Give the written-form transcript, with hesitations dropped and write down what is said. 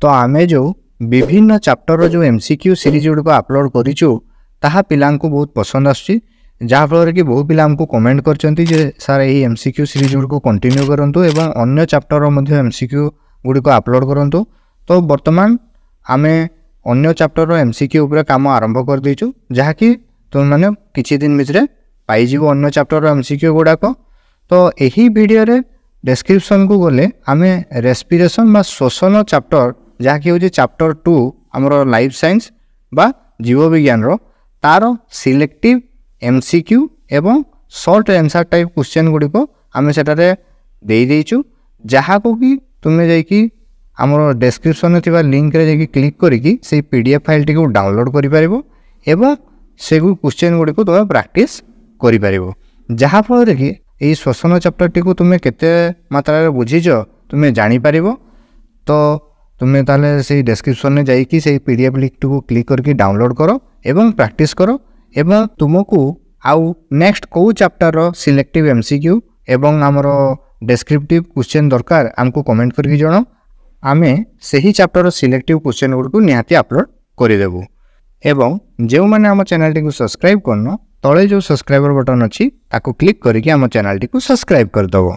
तो आमे जो विभिन्न चैप्टर जो एमसीक्यू सीरीज गुड़िक अपलोड करूँ ताहा पिलांको बहुत पसंद आसुची जहाँफल कि बहु पिला हमको कमेंट करचंती जे सर यही एमसीक्यू सीरीज गुड़िक कंटिन्यू करंतु एवं अन्य चैप्टर मध्य एमसीक्यू गुड़िक अपलोड करंतु। तो वर्तमान आमे अन्य चैप्टर एमसीक्यू उपर काम आरंभ कर देचु जहाँकि तुम मैंने किछि दिन भितर पाइजिवो अन्य चैप्टर एमसीक्यू गुड़ाक। तो यही वीडियो रे डिस्क्रिप्शन को गले आमे रेस्पिरेशन बा श्वसन चैप्टर जहाँकि हूँ चैप्टर 2 आमर लाइफ साइंस बा जीव विज्ञान रो तार सिलेक्टिव एमसीक्यू एवं शॉर्ट आंसर टाइप क्वेश्चन गुड़िक आम सेटारे दे देइचु जहाँ को कि तुम्हें जाइकी आमर डिस्क्रिप्शन थिबा लिंक रे जाइकी क्लिक करिकी से पीडीएफ फाइल टी को डाउनलोड करि परिबो एवं से क्वेश्चन गुड़िक तुम प्रैक्टिस करि परिबो जहाँ फल कि यही श्वसन चैप्टर टी को तुम्हें केते मात्रा बुझीच तुम्हें जानी परिबो। तो तुम्हें ताले से डिस्क्रिप्शन में जाइकी से पीडीएफ लिंक को क्लिक करके डाउनलोड करो एवं प्रैक्टिस करो एवं तुमको आउ नेक्स्ट को चैप्टर सिलेक्टिव एमसीक्यू एवं आमर डिस्क्रिप्टिव क्वेश्चन दरकार आमको कमेंट करके जणाओ आमे सही चैप्टर सिलेक्टिव क्वेश्चन गुड़ को निहाती अपलोड करदेबू। एवं जो मैंने आम चैनल टी सब्सक्राइब करना तले जो सब्सक्राइबर बटन अच्छी ताको क्लिक करके आम चैनल टी सब्सक्राइब करदेव।